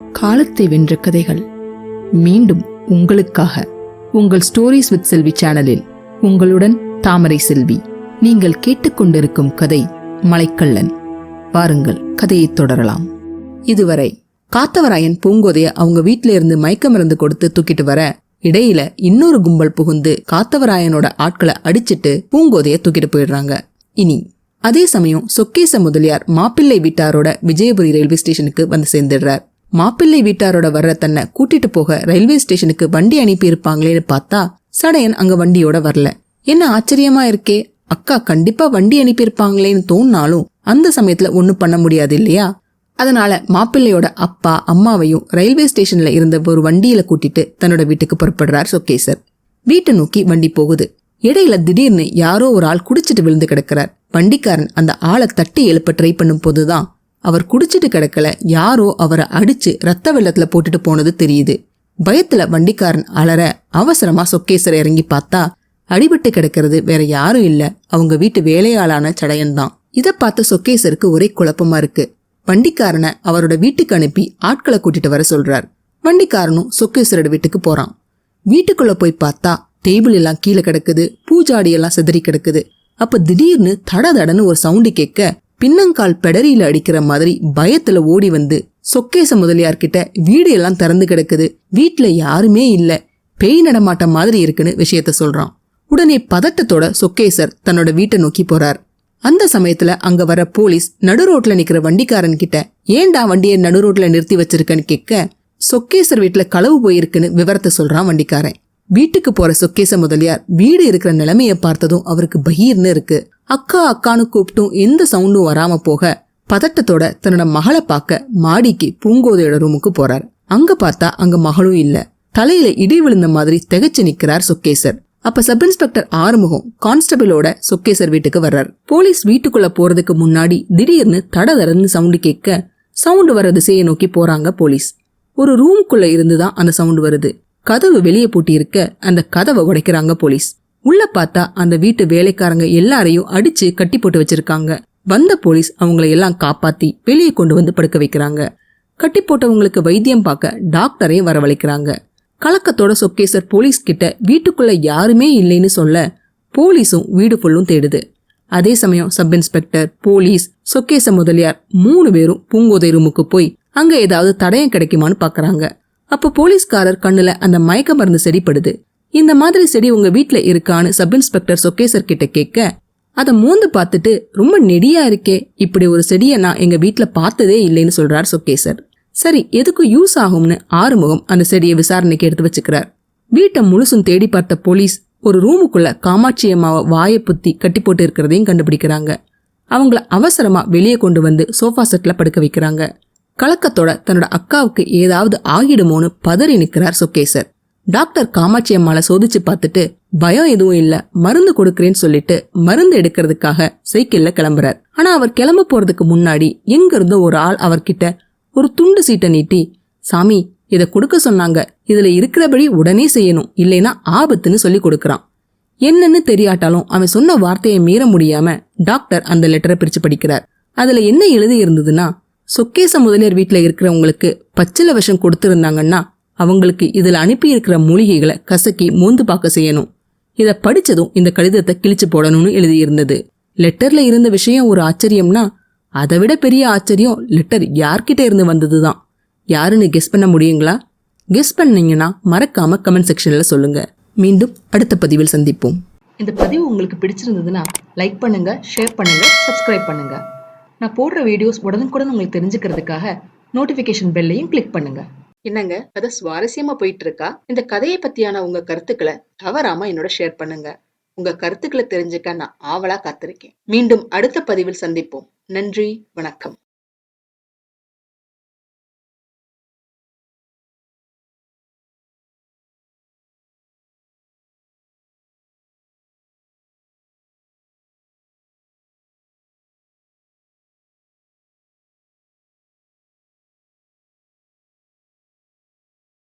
காலத்தை வென்ற கதைகள் மீண்டும் உங்களுக்காக உங்கள் ஸ்டோரிஸ் வித் செல்வி சேனலில் உங்களுடன் தாமரை செல்வி. நீங்கள் கேட்டுக்கொண்டிருக்கும் கதை மலைக்கள்ளன். வாருங்கள் கதையை தொடரலாம். இதுவரை காத்தவராயன் பூங்கோதைய அவங்க வீட்டில இருந்து மயக்க மருந்து கொடுத்து தூக்கிட்டு வர, இடையில இன்னொரு கும்பல் புகுந்து காத்தவராயனோட ஆட்களை அடிச்சிட்டு பூங்கோதைய தூக்கிட்டு போயிடுறாங்க. இனி அதே சமயம் சொக்கேச முதலியார் மாப்பிள்ளை வீட்டாரோட விஜயபுரி ரயில்வே ஸ்டேஷனுக்கு வந்து சேர்ந்துடுறார். மாப்பிள்ளை வீட்டாரோட வர்ற தன்னை கூட்டிட்டு போக ரயில்வே ஸ்டேஷனுக்கு வண்டி அனுப்பி இருப்பாங்களேன்னு பார்த்தா சடையன் அங்க வண்டியோட வரல. என்ன ஆச்சரியமா இருக்கே, அக்கா கண்டிப்பா வண்டி அனுப்பி இருப்பாங்களேன்னு தோணினாலும் அந்த சமயத்துல ஒண்ணும் பண்ண முடியாது இல்லையா? அதனால மாப்பிள்ளையோட அப்பா அம்மாவையும் ரயில்வே ஸ்டேஷன்ல இருந்த ஒரு வண்டியில கூட்டிட்டு தன்னோட வீட்டுக்கு புறப்படுறார் சொக்கேசர். வீட்டை நோக்கி வண்டி போகுது. இடையில திடீர்னு யாரோ ஒரு ஆள் குடிச்சிட்டு விழுந்து கிடக்கிறார். வண்டிக்காரன் அந்த ஆளை தட்டி எழுப்ப ட்ரை பண்ணும் போதுதான் அவர் குடிச்சிட்டு கிடக்கல, யாரோ அவரை அடிச்சு ரத்த வெள்ளத்துல போட்டுட்டு போனது தெரியுது. பயத்துல வண்டிக்காரன் அலற அவசரமா சொக்கேசர் இறங்கி பார்த்தா அடிபட்டு கிடக்கிறது வேற யாரும் இல்ல, அவங்க வீட்டு வேலையாளான சடையன் தான். இத பார்த்த சொக்கேசருக்கு ஒரே குழப்பமா இருக்கு. வண்டிக்காரனை அவரோட வீட்டுக்கு அனுப்பி ஆட்களை கூட்டிட்டு வர சொல்றார். வண்டிக்காரனும் சொக்கேசரோட வீட்டுக்கு போறான். வீட்டுக்குள்ள போய் பார்த்தா டேபிள் எல்லாம் கீழே கிடக்குது, பூஜாடி எல்லாம் சிதறி கிடக்குது. அப்ப திடீர்னு தடதடன்னு ஒரு சவுண்டு கேட்க, பின்னங்கால் பெடரியில அடிக்கிற மாதிரி பயத்துல ஓடி வந்து சொக்கேச முதலியார்கிட்ட வீடு எல்லாம் திறந்து கிடக்குது, வீட்டுல யாருமே இல்ல, பேய் நடமாட்டம் மாதிரி இருக்குன்னு விஷயத்த சொல்றான். உடனே பதட்டத்தோட சொக்கேசர் தன்னோட வீட்டை நோக்கி போறார். அந்த சமயத்துல அங்க வர போலீஸ் நடு ரோட்ல நிக்கிற வண்டிக்காரன் கிட்ட ஏண்டா வண்டியை நடு ரோட்ல நிறுத்தி வச்சிருக்கன்னு கேட்க, சொக்கேசர் வீட்டுல களவு போயிருக்குன்னு விவரத்தை சொல்றான் வண்டிக்காரன். வீட்டுக்கு போற சொக்கேச முதலியார் வீடு இருக்கிற நிலைமைய பார்த்ததும் அவருக்கு பகீர்னு இருக்கு. அக்கா அக்கான்னு கூப்பிட்டும் எந்த சவுண்டும் வராம போக பதட்டத்தோட தன்னோட மகளை பார்க்க மாடிக்கு பூங்கோதையோட ரூமுக்கு போறார். அங்க பார்த்தா அங்க மகளும் இல்ல. தலையில இடி விழுந்த மாதிரி திகைச்சு நிக்கிறார் சொக்கேசர். அப்ப சப் இன்ஸ்பெக்டர் ஆறுமுகம் கான்ஸ்டபிளோட சொக்கேசர் வீட்டுக்கு வர்றார். போலீஸ் வீட்டுக்குள்ள போறதுக்கு முன்னாடி திடீர்னு தடதடன்னு சவுண்டு கேட்க, சவுண்டு வர திசையை நோக்கி போறாங்க போலீஸ். ஒரு ரூம்குள்ள இருந்துதான் அந்த சவுண்டு வருது. கதவு வெளியே பூட்டி இருக்க அந்த கதவை உடைக்கிறாங்க போலீஸ். உள்ள பார்த்தா அந்த வீட்டு வேலைக்காரங்க எல்லாரையும் அடிச்சு கட்டி போட்டு வச்சிருக்காங்க. வந்த போலீஸ் அவங்களை எல்லாம் காப்பாத்தி வெளியே கொண்டு வந்து படுக்க வைக்கிறாங்க. கட்டி போட்டவங்களுக்கு வைத்தியம் பார்க்க டாக்டரையும் வரவழைக்கிறாங்க. கலக்கத்தோட சொக்கேசர் போலீஸ் கிட்ட வீட்டுக்குள்ள யாருமே இல்லைன்னு சொல்ல போலீஸும் வீடு ஃபுல்லும் தேடுது. அதே சமயம் சப் இன்ஸ்பெக்டர், போலீஸ், சொக்கேச முதலியார் 3 பேரும் பூங்கோதை ரூமுக்கு போய் அங்க ஏதாவது தடயம் கிடைக்குமான்னு பாக்குறாங்க. அப்ப போலீஸ்காரர் கண்ணுல அந்த மயக்க மருந்து செடி படுது. இந்த மாதிரி செடி உங்க வீட்டுல இருக்கான்னு சப் இன்ஸ்பெக்டர் சொக்கேசர் கிட்ட கேட்க, அத மோந்து பார்த்துட்டு ரொம்ப நெடியா இருக்கே, இப்படி ஒரு செடியை நான் எங்க வீட்டுல பார்த்ததே இல்லைன்னு சொல்றார் சொக்கேசர். சரி, எதுக்கும் யூஸ் ஆகும்னு ஆறுமுகம் அந்த செடியை விசாரணைக்கு எடுத்து வச்சுக்கிறார். வீட்டை முழுசும் தேடி பார்த்த போலீஸ் ஒரு ரூமுக்குள்ள காமாட்சி அம்மாவை வாயை புத்தி கட்டி போட்டு இருக்கிறதையும் கண்டுபிடிக்கிறாங்க. அவங்கள அவசரமா வெளியே கொண்டு வந்து சோஃபா செட்ல படுக்க வைக்கிறாங்க. கலக்கத்தோட தன்னோட அக்காவுக்கு ஏதாவது ஆகிடுமோன்னு பதறி நிக்கிறார் சொக்கேசர். டாக்டர் காமாட்சி அம்மாளை சோதிச்சு பார்த்துட்டு பயம் எதுவும் இல்ல, மருந்து கொடுக்கறேன்னு சொல்லிட்டு மருந்து எடுக்கிறதுக்காக சைக்கிள்ல கிளம்புறார். ஆனா அவர் கிளம்ப போறதுக்கு முன்னாடி எங்க இருந்தோ ஒரு ஆள் அவர்கிட்ட ஒரு துண்டு சீட்டை நீட்டி, சாமி இத கொடுக்க சொன்னாங்க, இதுல இருக்கிறபடி உடனே செய்யணும், இல்லைன்னா ஆபத்துன்னு சொல்லி கொடுக்கறான். என்னன்னு தெரியாட்டாலும் அவன் சொன்ன வார்த்தையை மீற முடியாம டாக்டர் அந்த லெட்டரை பிரிச்சு படிக்கிறார். அதுல என்ன எழுதி இருந்ததுன்னா, சொக்கேச முதலியார் வீட்டுல இருக்கிறவங்களுக்கு பச்சில விஷம் கொடுத்திருந்தாங்கன்னா அவங்களுக்கு இதுல அனுப்பி இருக்கிற மூலிகைகளை கசக்கி மோந்து பார்க்க செய்யணும். இத படிச்சதும் இந்த கடிதத்தை கிழிச்சு போடணும்னு எழுதியிருந்தது. லெட்டர்ல இருந்த விஷயம் ஒரு ஆச்சரியம்னா அதை விட பெரிய ஆச்சரியம் லெட்டர் யார்கிட்ட இருந்து வந்ததுதான். யாருன்னு கெஸ் பண்ண முடியுங்களா? கெஸ் பண்ணீங்கன்னா மறக்காம கமெண்ட் செக்ஷன்ல சொல்லுங்க. மீண்டும் அடுத்த பதிவில் சந்திப்போம். இந்த பதிவு உங்களுக்கு பிடிச்சிருந்ததுன்னா லைக் பண்ணுங்க, ஷேர் பண்ணுங்க, சப்ஸ்கிரைப் பண்ணுங்க. நான் போடுற வீடியோஸ் உடனுக்குடன் உங்களுக்கு தெரிஞ்சுக்கிறதுக்காக நோட்டிபிகேஷன் பெல்லையும் கிளிக் பண்ணுங்க. என்னங்க கதை சுவாரஸ்யமா போயிட்டு இருக்கா? இந்த கதையை பத்தியான உங்க கருத்துக்களை தவறாம என்னோட ஷேர் பண்ணுங்க. உங்க கருத்துக்களை தெரிஞ்சுக்க நான் ஆவலா காத்திருக்கேன். மீண்டும் அடுத்த பதிவில் சந்திப்போம். நன்றி, வணக்கம்.